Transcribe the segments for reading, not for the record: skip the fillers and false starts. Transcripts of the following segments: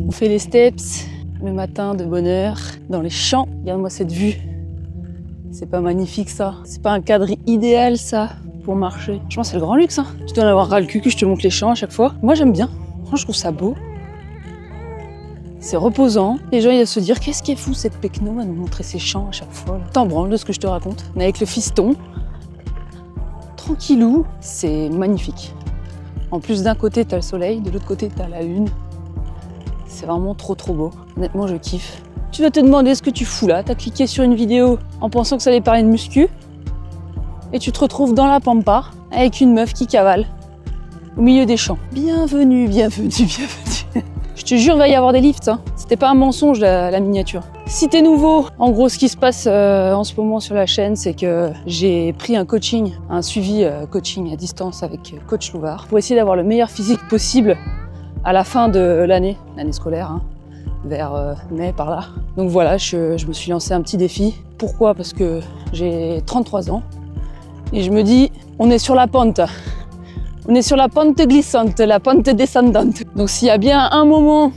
On fait les steps le matin de bonne heure dans les champs. Regarde-moi cette vue. C'est pas magnifique ça? C'est pas un cadre idéal ça pour marcher? Je pense que c'est le grand luxe. Hein. Tu dois en avoir ras le cul que je te montre les champs à chaque fois. Moi j'aime bien. Franchement, je trouve ça beau. C'est reposant. Les gens ils doivent se dire qu'est-ce qui est fou cette Pecno à nous montrer ses champs à chaque fois. T'en branles de ce que je te raconte. On est avec le fiston. Tranquillou. C'est magnifique. En plus d'un côté t'as le soleil, de l'autre côté t'as la lune. C'est vraiment trop beau. Honnêtement je kiffe. Tu vas te demander ce que tu fous là. T'as cliqué sur une vidéo en pensant que ça allait parler de muscu. Et tu te retrouves dans la pampa avec une meuf qui cavale au milieu des champs. Bienvenue, bienvenue, bienvenue. Je te jure, il va y avoir des lifts. Hein. C'était pas un mensonge la miniature. Si t'es nouveau, en gros, ce qui se passe en ce moment sur la chaîne, c'est que j'ai pris un coaching, un suivi coaching à distance avec coach Louvard pour essayer d'avoir le meilleur physique possible à la fin de l'année scolaire, hein, vers mai par là. Donc voilà, je me suis lancé un petit défi. Pourquoi? Parce que j'ai 33 ans et je me dis, on est sur la pente. On est sur la pente glissante, la pente descendante. Donc s'il y a bien un moment,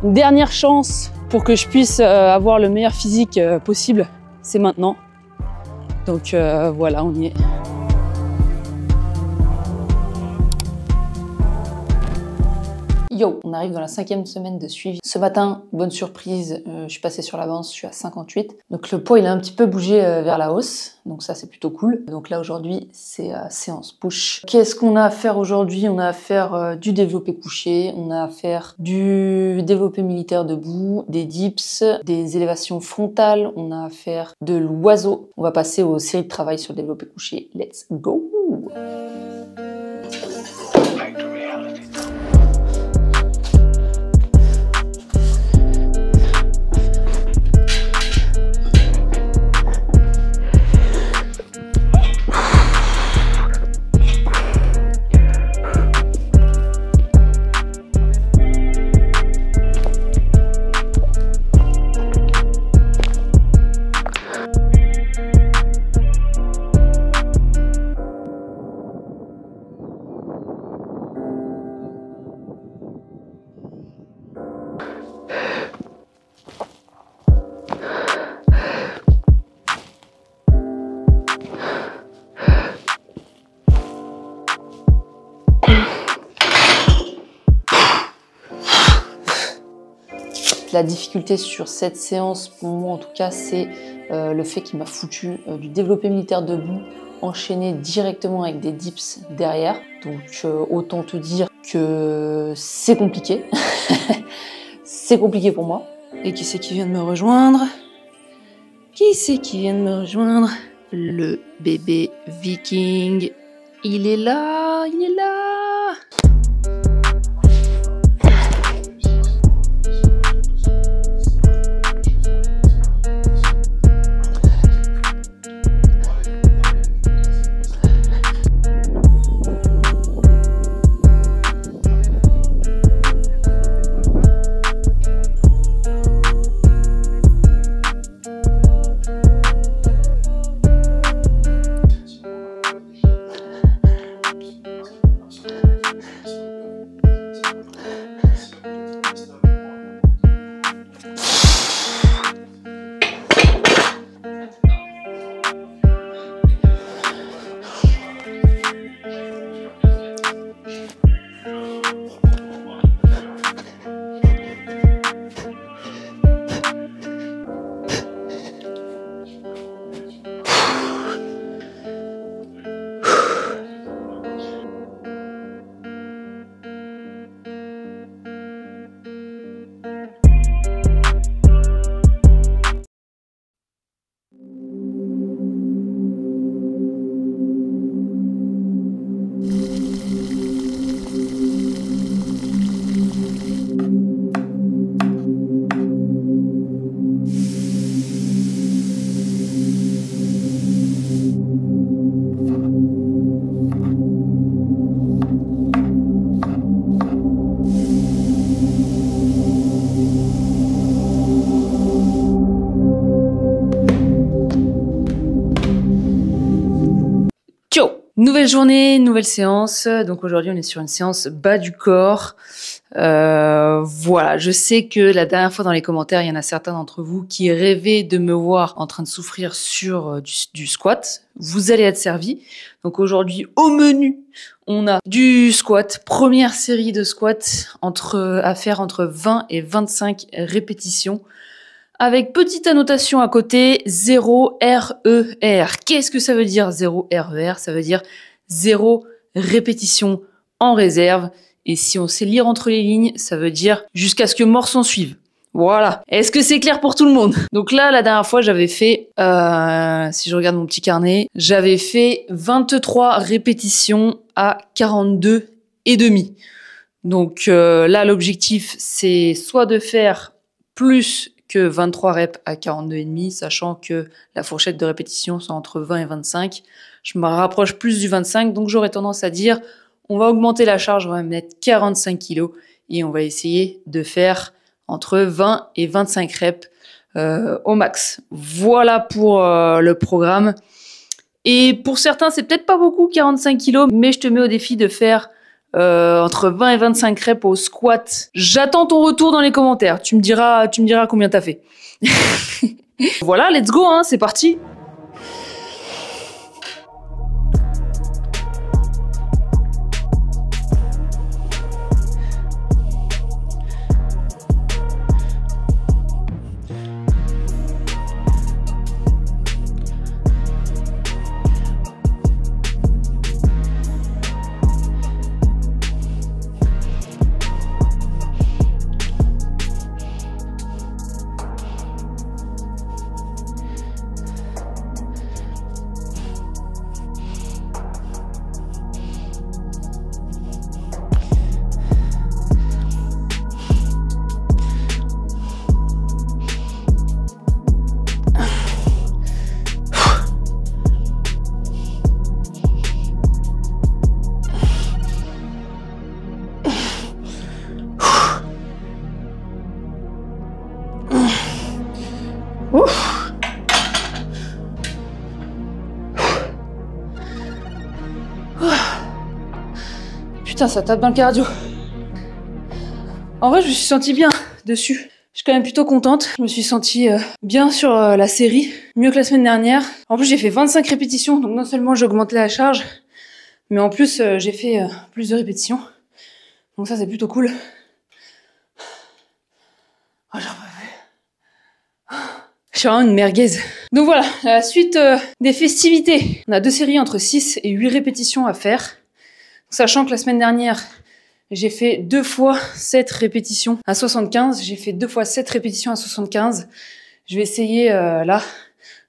une dernière chance pour que je puisse avoir le meilleur physique possible, c'est maintenant. Donc voilà, on y est. Yo, on arrive dans la 5e semaine de suivi. Ce matin, bonne surprise, je suis passée sur l'avance, je suis à 58. Donc le poids, il a un petit peu bougé vers la hausse. Donc ça, c'est plutôt cool. Donc là, aujourd'hui, c'est séance push. Qu'est-ce qu'on a à faire aujourd'hui? On a à faire du développé couché, on a à faire du développé militaire debout, des dips, des élévations frontales, on a à faire de l'oiseau. On va passer aux séries de travail sur le développé couché. Let's go! La difficulté sur cette séance, pour moi en tout cas, c'est le fait qu'il m'a foutu du développé militaire debout enchaîné directement avec des dips derrière. Donc autant te dire que c'est compliqué. C'est compliqué pour moi. Et qui c'est qui vient de me rejoindre? Qui c'est qui vient de me rejoindre? Le bébé viking. Il est là, il est là. Nouvelle journée, nouvelle séance. Donc aujourd'hui, on est sur une séance bas du corps. Voilà, je sais que la dernière fois dans les commentaires, il y en a certains d'entre vous qui rêvaient de me voir en train de souffrir sur du squat. Vous allez être servis. Donc aujourd'hui, au menu, on a du squat, première série de squats à faire entre 20 et 25 répétitions. Avec petite annotation à côté, 0 RER. Qu'est-ce que ça veut dire 0 RER? Ça veut dire 0 répétition en réserve. Et si on sait lire entre les lignes, ça veut dire jusqu'à ce que mort s'en suive. Voilà. Est-ce que c'est clair pour tout le monde? Donc là, la dernière fois, j'avais fait, si je regarde mon petit carnet, j'avais fait 23 répétitions à 42 et demi. Donc là, l'objectif, c'est soit de faire plus que 23 reps à 42,5, sachant que la fourchette de répétition sont entre 20 et 25. Je me rapproche plus du 25, donc j'aurais tendance à dire, on va augmenter la charge, on va mettre 45 kg et on va essayer de faire entre 20 et 25 reps au max. Voilà pour le programme. Et pour certains, c'est peut-être pas beaucoup, 45 kg, mais je te mets au défi de faire entre 20 et 25 reps au squat. J'attends ton retour dans les commentaires. Tu me diras combien t'as fait. Voilà, let's go, hein, c'est parti. Ouf. Putain, ça tape dans le cardio. En vrai, je me suis sentie bien dessus. Je suis quand même plutôt contente. Je me suis sentie bien sur la série, mieux que la semaine dernière. En plus, j'ai fait 25 répétitions, donc non seulement j'ai augmenté la charge, mais en plus, j'ai fait plus de répétitions. Donc ça, c'est plutôt cool. Oh, j'en peux plus. Je suis vraiment une merguez. Donc voilà, la suite des festivités. On a 2 séries entre 6 et 8 répétitions à faire. Sachant que la semaine dernière, j'ai fait 2 fois 7 répétitions à 75. J'ai fait 2 fois 7 répétitions à 75. Je vais essayer là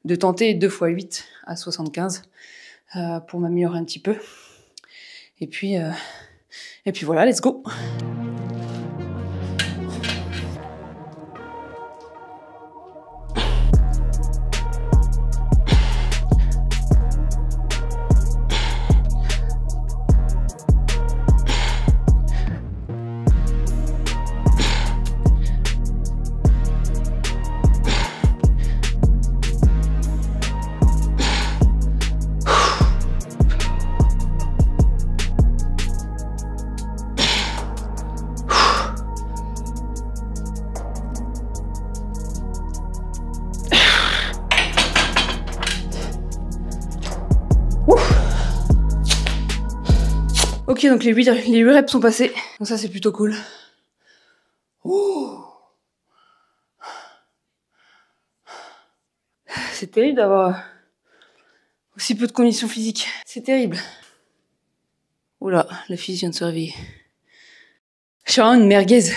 de tenter 2 fois 8 à 75 pour m'améliorer un petit peu. Et puis voilà, let's go. Ok, donc les 8 reps sont passés. Donc ça, c'est plutôt cool. Oh, c'est terrible d'avoir aussi peu de conditions physiques. C'est terrible. Oula, la fille vient de se réveiller. Je suis vraiment une merguez.